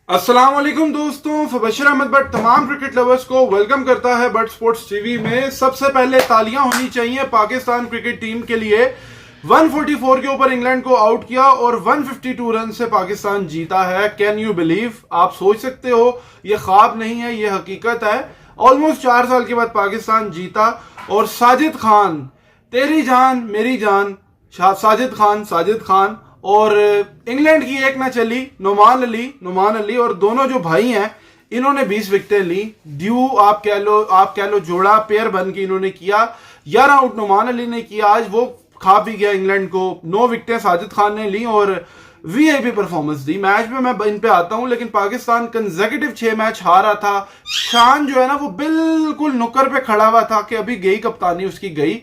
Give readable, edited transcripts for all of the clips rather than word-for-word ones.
अस्सलाम वालेकुम दोस्तों, फबशर अहमद बट तमाम क्रिकेट लवर्स को वेलकम करता है बट स्पोर्ट्स टीवी में। सबसे पहले तालियां होनी चाहिए पाकिस्तान क्रिकेट टीम के लिए। 144 के ऊपर इंग्लैंड को आउट किया और 152 रन से पाकिस्तान जीता है। Can you believe? आप सोच सकते हो, ये ख्वाब नहीं है, ये हकीकत है। ऑलमोस्ट 4 साल के बाद पाकिस्तान जीता और साजिद खान, तेरी जान मेरी जान, साजिद खान और इंग्लैंड की एक ना चली नुमान अली और दोनों जो भाई हैं इन्होंने 20 विकेटें ली। ड्यू आप कह लो जोड़ा पेयर बन के इन्होंने किया। 11 आउट नुमान अली ने किया, आज वो खा भी गया इंग्लैंड को। 9 विकेटें साजिद खान ने ली और वीआईपी परफॉर्मेंस दी। मैच में मैं इन पे आता हूं, लेकिन पाकिस्तान कंसेक्यूटिव 6 मैच हारा था। शान जो है ना वो बिल्कुल नुक्कर पे खड़ा हुआ था कि अभी गई कप्तानी उसकी गई।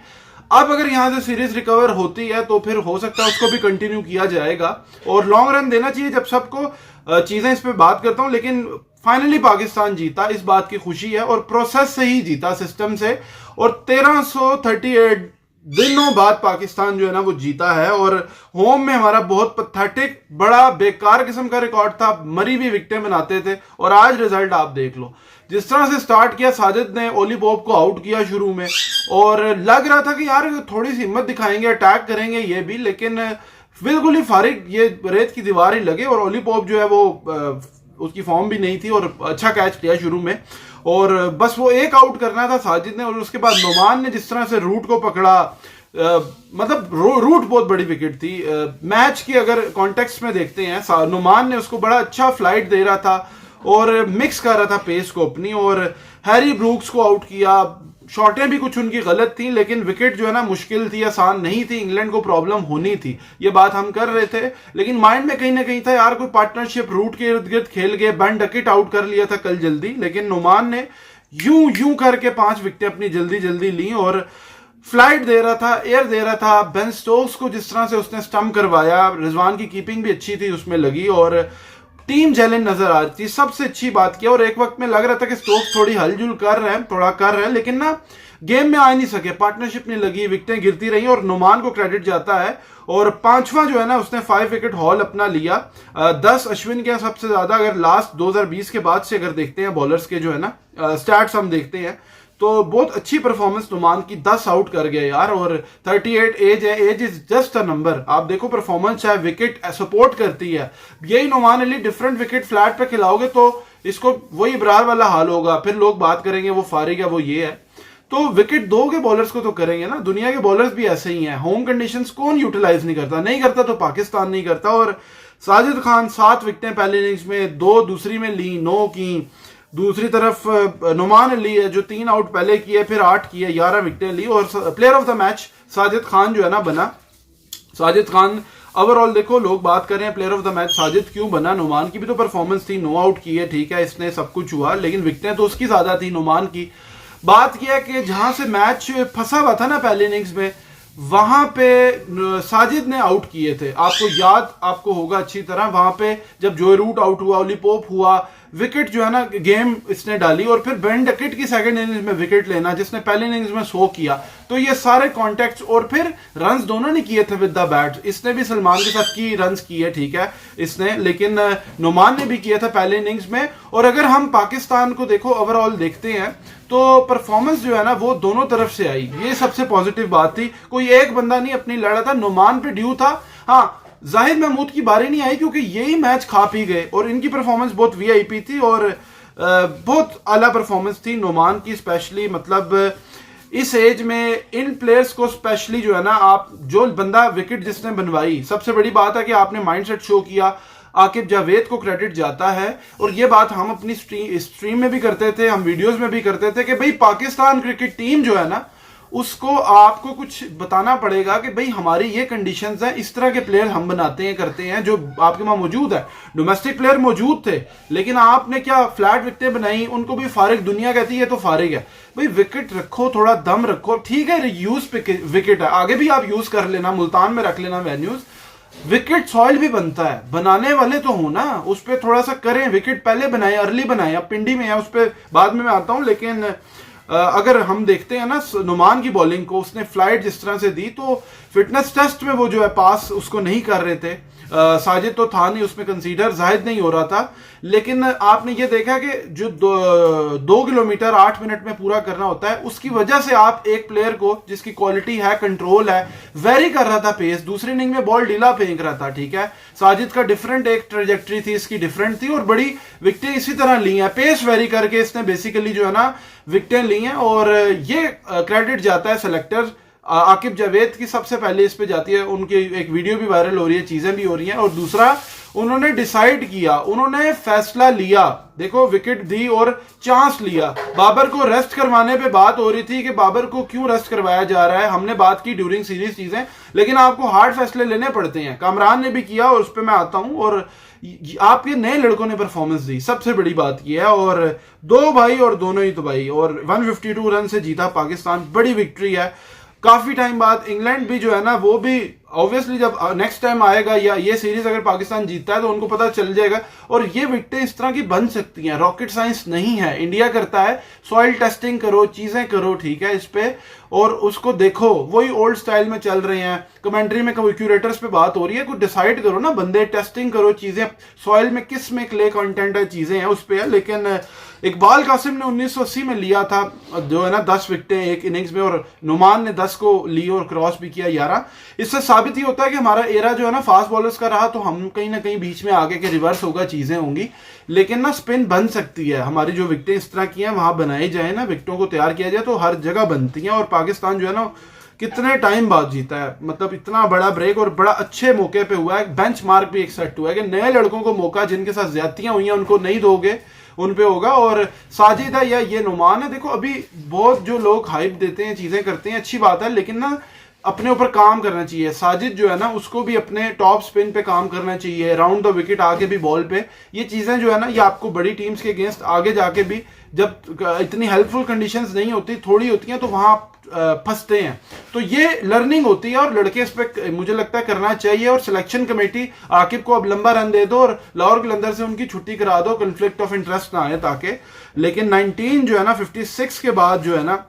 अब अगर यहां से सीरीज रिकवर होती है तो फिर हो सकता है उसको भी कंटिन्यू किया जाएगा और लॉन्ग रन देना चाहिए जब सबको चीजें। इस पे बात करता हूं, लेकिन फाइनली पाकिस्तान जीता, इस बात की खुशी है और प्रोसेस से ही जीता, सिस्टम से। और 1338 दिनों बाद पाकिस्तान जो है ना वो जीता है और होम में हमारा बहुत पैथेटिक बड़ा बेकार किस्म का रिकॉर्ड था। मरी भी विकेटें बनाते थे और आज रिजल्ट आप देख लो। जिस तरह से स्टार्ट किया, साजिद ने ओली पोप को आउट किया शुरू में और लग रहा था कि यार थोड़ी सी हिम्मत दिखाएंगे, अटैक करेंगे ये भी, लेकिन बिल्कुल ही फारिग, ये रेत की दीवार ही लगे। और ओली पोप जो है वो उसकी फॉर्म भी नहीं थी और अच्छा कैच लिया शुरू में और बस वो एक आउट करना था साजिद ने। और उसके बाद नुमान ने जिस तरह से रूट को पकड़ा, मतलब रूट बहुत बड़ी विकेट थी। मैच की अगर कॉन्टेक्स्ट में देखते हैं, नुमान ने उसको बड़ा अच्छा फ्लाइट दे रहा था और मिक्स कर रहा था पेस को अपनी, और हैरी ब्रूक्स को आउट किया। शॉटें भी कुछ उनकी गलत थी, लेकिन विकेट जो है ना मुश्किल थी, आसान नहीं थी। इंग्लैंड को प्रॉब्लम होनी थी, ये बात हम कर रहे थे, लेकिन माइंड में कहीं ना कहीं था यार कोई पार्टनरशिप रूट के इर्द गिर्द खेल गए। बेन डकेट आउट कर लिया था कल जल्दी, लेकिन नुमान ने यूं करके 5 विकेटें अपनी जल्दी ली और फ्लाइट दे रहा था, एयर दे रहा था। बेन स्टोक्स को जिस तरह से उसने स्टंप करवाया, रिजवान की कीपिंग भी अच्छी थी, उसमें लगी और टीम चैलेंज नजर आ रही थी। सबसे अच्छी बात किया और एक वक्त में लग रहा था कि स्टोक्स थोड़ी हलजुल कर रहे हैं, लेकिन ना गेम में आ नहीं सके, पार्टनरशिप नहीं लगी, विकेटें गिरती रही और नुमान को क्रेडिट जाता है। और 5वां जो है ना उसने 5 विकेट हॉल अपना लिया। 10 अश्विन के सबसे ज्यादा, अगर लास्ट 2020 के बाद से अगर देखते हैं बॉलर्स के जो है ना स्टैट्स हम देखते हैं तो बहुत अच्छी परफॉर्मेंस नुमान की। 10 आउट कर गए यार और 38 एज है, age is just a number. आप देखो परफॉर्मेंस चाहे विकेट सपोर्ट करती है। यही Nauman Ali different wicket flat पे खिलाओगे तो इसको वही इब्रार वाला हाल होगा, फिर लोग बात करेंगे वो फारिग है, वो ये है। तो विकेट दोगे बॉलर्स को तो करेंगे ना, दुनिया के बॉलर्स भी ऐसे ही हैं। होम कंडीशंस कौन यूटिलाइज नहीं करता तो पाकिस्तान नहीं करता। और साजिद खान 7 विकेटें पहले इनिंग्स में, 2 दूसरी में ली, 9 की। दूसरी तरफ नुमान अली है जो 3 आउट पहले किए, फिर 8 किए, 11 विकेटें ली और player of the match Sajid Khan जो है ना बना। साजिद खान ओवरऑल देखो लोग बात कर रहे हैं player of the match Sajid क्यों बना। नुमान की भी तो परफॉर्मेंस थी, 9 आउट किए, ठीक है, इसने सब कुछ हुआ, लेकिन विकेटें तो उसकी ज्यादा थी नुमान की। बात किया कि जहां से मैच फंसा हुआ था ना पहले इनिंग्स में, वहां पे साजिद ने आउट किए थे। आपको होगा अच्छी तरह, वहां पे जब जो रूट आउट हुआ, ओली पोप हुआ, विकेट जो है ना गेम इसने डाली और फिर बेन डकेट की सेकंड इनिंग्स में विकेट लेना जिसने पहले इनिंग्स में 100 किया। तो ये सारे कॉन्टेक्ट्स और फिर रन्स दोनों ने किए थे विद द बैट। इसने भी सलमान के साथ की रन्स किए, ठीक है इसने, लेकिन नुमान ने भी किया था पहले इनिंग्स में। और अगर हम पाकिस्तान को देखो ओवरऑल देखते हैं तो परफॉर्मेंस जो है ना वो दोनों तरफ से आई, ये सबसे पॉजिटिव बात थी। कोई एक बंदा नहीं अपनी लड़ा था, नुमान पे ड्यू था। हाँ, जाहिद महमूद की बारी नहीं आई क्योंकि यही मैच खा पी गए और इनकी परफॉर्मेंस बहुत वीआईपी थी और बहुत आला परफॉर्मेंस थी नुमान की स्पेशली। मतलब इस एज में इन प्लेयर्स को स्पेशली जो है ना, आप जो बंदा विकेट जिसने बनवाई, सबसे बड़ी बात है कि आपने माइंडसेट शो किया। आकिब जावेद को क्रेडिट जाता है और ये बात हम अपनी स्ट्रीम में भी करते थे, हम वीडियोस में भी करते थे कि भाई पाकिस्तान क्रिकेट टीम जो है ना उसको आपको कुछ बताना पड़ेगा कि भाई हमारी ये कंडीशंस हैं, इस तरह के प्लेयर हम बनाते हैं करते हैं जो आपके वहां मौजूद है। डोमेस्टिक प्लेयर मौजूद थे, लेकिन आपने क्या फ्लैट विकेटें बनाई, उनको भी फारिग, दुनिया कहती है तो फारिग है। भाई विकेट रखो, थोड़ा दम रखो, ठीक है यूज विकेट है, आगे भी आप यूज कर लेना, मुल्तान में रख लेना वेन्यूज। विकेट सॉइल भी बनता है, बनाने वाले तो हो ना, उस पर थोड़ा सा करें। विकेट पहले बनाए, अर्ली बनाए, अब पिंडी में है, उस पर बाद में मैं आता हूं। लेकिन अगर हम देखते हैं ना नुमान की बॉलिंग को, उसने फ्लाइट जिस तरह से दी तो फिटनेस टेस्ट में वो जो है पास उसको नहीं कर रहे थे साजिद तो था नहीं उसमें कंसीडर, जाहिद नहीं हो रहा था। लेकिन आपने ये देखा कि जो 2 किलोमीटर 8 मिनट में पूरा करना होता है, उसकी वजह से आप एक प्लेयर को जिसकी क्वालिटी है, कंट्रोल है, वेरी कर रहा था पेस, दूसरी इनिंग में बॉल ढीला फेंक रहा था, ठीक है। साजिद का डिफरेंट एक ट्रेजेक्ट्री थी, इसकी डिफरेंट थी, और बड़ी विकेटें इसी तरह ली हैं, पेस वेरी करके इसने बेसिकली जो है ना विकेटें ली हैं। और ये क्रेडिट जाता है सेलेक्टर आकिब जावेद की, सबसे पहले इस पे जाती है। उनकी एक वीडियो भी वायरल हो रही है, चीजें भी हो रही हैं। और दूसरा, उन्होंने डिसाइड किया, उन्होंने फैसला लिया, देखो विकेट दी और चांस लिया। बाबर को रेस्ट करवाने पे बात हो रही थी कि बाबर को क्यों रेस्ट करवाया जा रहा है, हमने बात की ड्यूरिंग सीरीज चीजें, लेकिन आपको हार्ड फैसले लेने पड़ते हैं। कामरान ने भी किया और उस पर मैं आता हूं। और आपके नए लड़कों ने परफॉर्मेंस दी, सबसे बड़ी बात यह है। और 2 भाई और दोनों ही तबाही, और 152 रन से जीता पाकिस्तान, बड़ी विक्ट्री है। काफी टाइम बाद इंग्लैंड भी जो है ना, वो भी ऑब्वियसली जब नेक्स्ट टाइम आएगा या ये सीरीज अगर पाकिस्तान जीतता है तो उनको पता चल जाएगा। और ये विकेटें इस तरह की बन सकती हैं, रॉकेट साइंस नहीं है, इंडिया करता है। सॉइल टेस्टिंग करो, चीजें करो, ठीक है, इस पे, और उसको देखो, वही ओल्ड स्टाइल में चल रहे हैं। कमेंट्री में क्यूरेटर्स पे बात हो रही है, कुछ डिसाइड करो ना बंदे, टेस्टिंग करो, चीजें सॉइल में किस में क्ले कंटेंट है, चीजें हैं उस पे है। लेकिन इकबाल कासिम ने 1980 में लिया था जो है ना 10 विकेटें एक इनिंग्स में, और नुमान ने 10 को ली और क्रॉस भी किया 11। इससे साबित ही होता है कि हमारा एरा जो है ना फास्ट बॉलर्स का रहा, तो हम कहीं ना कहीं बीच में आगे के रिवर्स होगा, चीजें होंगी। लेकिन ना स्पिन बन सकती है, हमारी जो विकेटें इस तरह की हैं वहां बनाई जाए ना, विकेटों को तैयार किया जाए तो हर जगह बनती हैं। और पाकिस्तान जो है ना कितने टाइम बाद जीता है, मतलब इतना बड़ा ब्रेक और बड़ा अच्छे मौके पे हुआ है। बेंच मार्क भी एक सेट हुआ है कि नए लड़कों को मौका, जिनके साथ ज्यादतियां हुई हैं उनको नहीं दोगे, उन पे होगा। और साजिद है या ये नुमान है, देखो अभी बहुत जो लोग हाइप देते हैं, चीजें करते हैं, अच्छी बात है, लेकिन ना अपने ऊपर काम करना चाहिए। साजिद जो है ना उसको भी अपने टॉप स्पिन पे काम करना चाहिए, राउंड द विकेट आके भी बॉल पे, ये चीजें जो है ना ये आपको बड़ी टीम्स के अगेंस्ट आगे जाके भी, जब इतनी हेल्पफुल कंडीशंस नहीं होती, थोड़ी होती हैं, तो वहां फंसते हैं। तो ये लर्निंग होती है और लड़के इस पे मुझे लगता है करना चाहिए। और सिलेक्शन कमेटी आकिब को अब लंबा रन दे दो और लाहौर कलंदर से उनकी छुट्टी करा दो, कन्फ्लिक्ट ऑफ इंटरेस्ट ना आए ताकि। लेकिन 19 जो है ना 56 के बाद जो है ना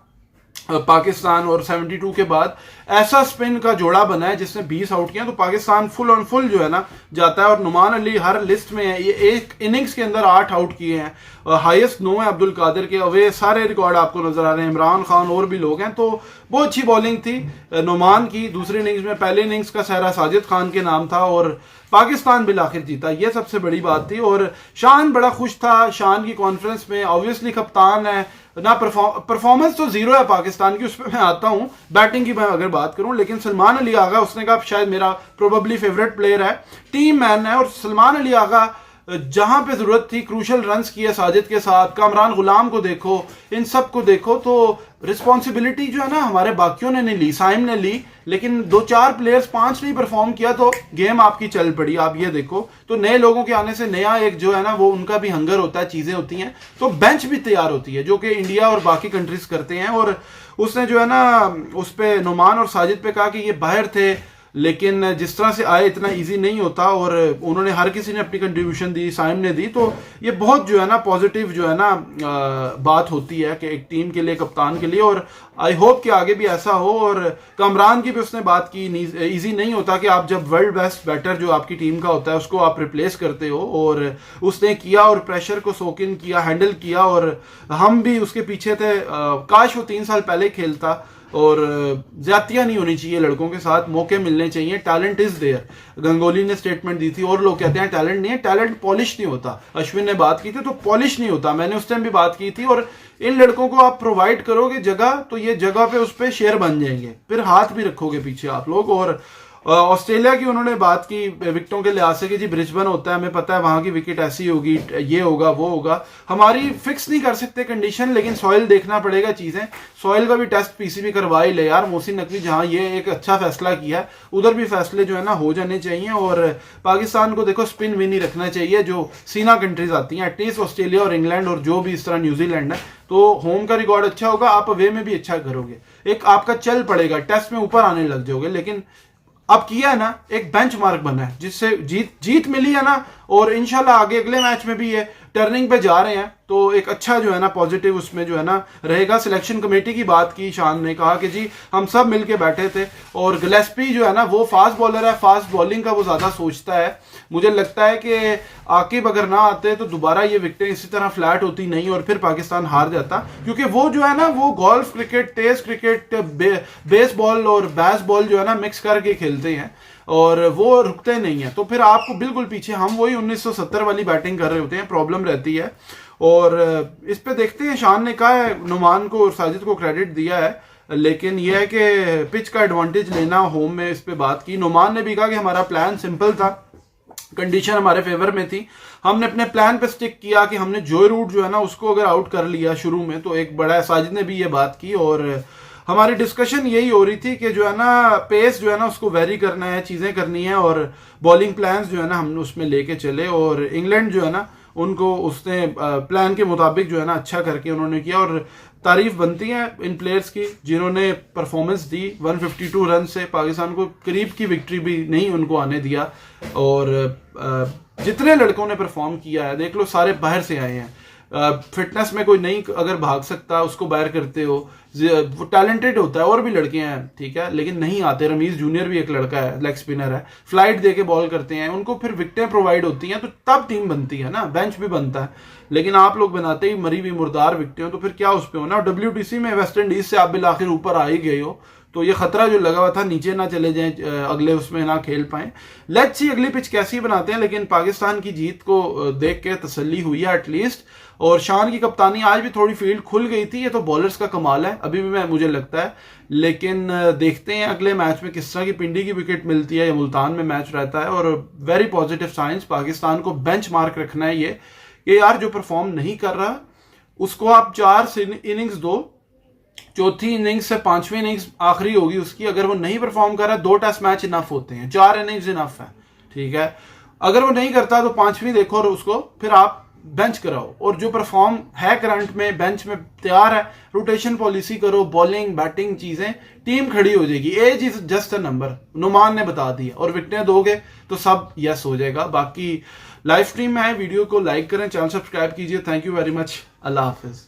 पाकिस्तान और 72 के बाद ऐसा स्पिन का जोड़ा बना है जिसने 20 आउट किया, तो पाकिस्तान फुल ऑन फुल जो है ना जाता है। और नुमान अली हर लिस्ट में है, ये एक इनिंग्स के अंदर 8 आउट किए हैं, हाईएस्ट 9 है अब्दुल कादिर के। अवे सारे रिकॉर्ड आपको नजर आ रहे हैं, इमरान खान और भी लोग हैं। तो बहुत अच्छी बॉलिंग थी नुमान की दूसरी इनिंग्स में। पहले इनिंग्स का सहरा साजिद खान के नाम था और पाकिस्तान बिल आखिर जीता, ये सबसे बड़ी बात थी। और शान बड़ा खुश था, शान की कॉन्फ्रेंस में, ऑब्वियसली कप्तान है ना, परफॉर्मेंस तो जीरो है पाकिस्तान की, उस पर मैं आता हूं। बैटिंग की मैं अगर बात करूं, लेकिन सलमान अली आगा, उसने कहा शायद मेरा प्रोबेबली फेवरेट प्लेयर है, टीम मैन है। और सलमान अली आगा जहां पे जरूरत थी क्रूशल रन्स किए साजिद के साथ, कामरान गुलाम को देखो, इन सब को देखो। तो रिस्पॉन्सिबिलिटी जो है ना हमारे बाकियों ने नहीं ली, साइम ने ली, लेकिन 2-4 प्लेयर्स 5 नहीं परफॉर्म किया तो गेम आपकी चल पड़ी। आप ये देखो, तो नए लोगों के आने से नया एक जो है ना वो उनका भी हंगर होता है, चीजें होती हैं, तो बेंच भी तैयार होती है, जो कि इंडिया और बाकी कंट्रीज करते हैं। और उसने जो है ना उस पे नुमान और साजिद पे कहा कि ये बाहर थे, लेकिन जिस तरह से आए इतना इजी नहीं होता, और उन्होंने हर किसी ने अपनी कंट्रीब्यूशन दी, साइम ने दी। तो ये बहुत जो है ना पॉजिटिव जो है ना बात होती है कि एक टीम के लिए, कप्तान के लिए। और आई होप कि आगे भी ऐसा हो। और कामरान की भी उसने बात की, इजी नहीं होता कि आप जब वर्ल्ड बेस्ट बैटर जो आपकी टीम का होता है उसको आप रिप्लेस करते हो, और उसने किया और प्रेशर को सोक इन किया, हैंडल किया। और हम भी उसके पीछे थे, काश वो 3 साल पहले खेलता। और ज्यादतियां नहीं होनी चाहिए लड़कों के साथ, मौके मिलने चाहिए, टैलेंट इज देयर। गंगोली ने स्टेटमेंट दी थी और लोग कहते हैं टैलेंट नहीं है, टैलेंट पॉलिश नहीं होता। अश्विन ने बात की थी, तो पॉलिश नहीं होता, मैंने उस टाइम भी बात की थी। और इन लड़कों को आप प्रोवाइड करोगे जगह, तो ये जगह पे उस पर शेयर बन जाएंगे, फिर हाथ भी रखोगे पीछे आप लोग। और ऑस्ट्रेलिया की उन्होंने बात की विकेटों के लिहाज से कि जी ब्रिस्बेन होता है, हमें पता है वहां की विकेट ऐसी होगी, ये होगा वो होगा, हमारी फिक्स नहीं कर सकते कंडीशन, लेकिन सॉइल देखना पड़ेगा चीजें। सॉइल का भी टेस्ट पीसीबी करवा ही ले यार, मोहसिन नकवी जहां ये एक अच्छा फैसला किया है, उधर भी फैसले जो है ना हो जाने चाहिए। और पाकिस्तान को देखो स्पिन विन ही रखना चाहिए, जो सीना कंट्रीज आती हैं, एटलीस्ट ऑस्ट्रेलिया और इंग्लैंड और जो भी इस तरह न्यूजीलैंड है, तो होम का रिकॉर्ड अच्छा होगा, आप अवे में भी अच्छा करोगे, एक आपका चल पड़ेगा, टेस्ट में ऊपर आने लग जाओगे। लेकिन अब किया है ना, एक बेंचमार्क बना है जिससे जीत मिली है ना, और इंशाल्लाह आगे अगले मैच में भी ये टर्निंग पे जा रहे हैं, तो एक अच्छा जो है ना पॉजिटिव उसमें जो है ना रहेगा। सिलेक्शन कमेटी की बात की शान ने, कहा कि जी हम सब मिलके बैठे थे, और गिलेस्पी जो है ना वो फास्ट बॉलर है, फास्ट बॉलिंग का वो ज्यादा सोचता है। मुझे लगता है कि आकिब अगर ना आते तो दोबारा ये विकेटें इसी तरह फ्लैट होती नहीं और फिर पाकिस्तान हार जाता, क्योंकि वो जो है ना वो golf cricket, test cricket, baseball और बैसबॉल जो है ना मिक्स करके खेलते हैं और वो रुकते नहीं है। तो फिर आपको बिल्कुल पीछे हम वही 1970 वाली बैटिंग कर रहे होते हैं, प्रॉब्लम रहती है। और इस पे देखते हैं, शान ने कहा है नुमान को और साजिद को क्रेडिट दिया है, लेकिन यह है कि पिच का एडवांटेज लेना होम में, इस पे बात की। नुमान ने भी कहा कि हमारा प्लान सिंपल था, कंडीशन हमारे फेवर में थी, हमने अपने प्लान पे स्टिक किया कि हमने जोय रूट जो है ना उसको अगर आउट कर लिया शुरू में तो एक बड़ा, साजिद ने भी ये बात की। और हमारी डिस्कशन यही हो रही थी कि जो है ना पेस जो है ना उसको वेरी करना है, चीजें करनी है, और बॉलिंग प्लान्स जो है ना हमने उसमें लेके चले, और इंग्लैंड जो है ना उनको उसने प्लान के मुताबिक जो है ना अच्छा करके उन्होंने किया। और तारीफ बनती है इन प्लेयर्स की जिन्होंने परफॉर्मेंस दी। 152 रन से पाकिस्तान को करीब की विक्ट्री भी नहीं उनको आने दिया, और जितने लड़कों ने परफॉर्म किया है देख लो सारे बाहर से आए हैं। फिटनेस में कोई नहीं अगर भाग सकता उसको बाहर करते हो, वो टैलेंटेड होता है, और भी लड़के हैं ठीक है लेकिन नहीं आते। रमीज जूनियर भी एक लड़का है, लेग स्पिनर है, फ्लाइट देके बॉल करते हैं, उनको फिर विकेटें प्रोवाइड होती हैं तो तब टीम बनती है ना, बेंच भी बनता है। लेकिन आप लोग बनाते ही मरी हुई मुर्दार विकेटें हो तो फिर क्या उस पे होना। WTC में वेस्ट इंडीज से आप बिल आखिर ऊपर आ ही गए हो, तो ये खतरा जो लगा हुआ था नीचे ना चले जाएं, अगले उसमें ना खेल पाए। लेट्स सी अगली पिच कैसी बनाते हैं, लेकिन पाकिस्तान की जीत को देख के तसल्ली हुई है एटलीस्ट। और शान की कप्तानी, आज भी थोड़ी फील्ड खुल गई थी, ये तो बॉलर्स का कमाल है अभी भी मुझे लगता है। लेकिन देखते हैं अगले मैच में किस तरह की पिंडी की विकेट मिलती है या मुल्तान में मैच रहता है। और वेरी पॉजिटिव साइंस, पाकिस्तान को बेंच मार्क रखना है ये कि यार जो परफॉर्म नहीं कर रहा उसको आप 4 इनिंग्स दो, चौथी इनिंग्स से 5वीं इनिंग्स आखिरी होगी उसकी, अगर वो नहीं परफॉर्म कर रहा 2 टेस्ट मैच इनफ होते हैं, 4 इनिंग्स इनफ है ठीक है। अगर वो नहीं करता तो 5वीं देखो और उसको फिर आप बेंच कराओ, और जो परफॉर्म है करंट में बेंच में तैयार है, रोटेशन पॉलिसी करो, बॉलिंग बैटिंग चीजें, टीम खड़ी हो जाएगी। Age is just a number, Nauman ने बता दिया, और विकेटें दोगे तो सब यस हो जाएगा। बाकी लाइव स्ट्रीम में आए, वीडियो को लाइक करें, चैनल सब्सक्राइब कीजिए। Thank you very much, Allah Hafiz.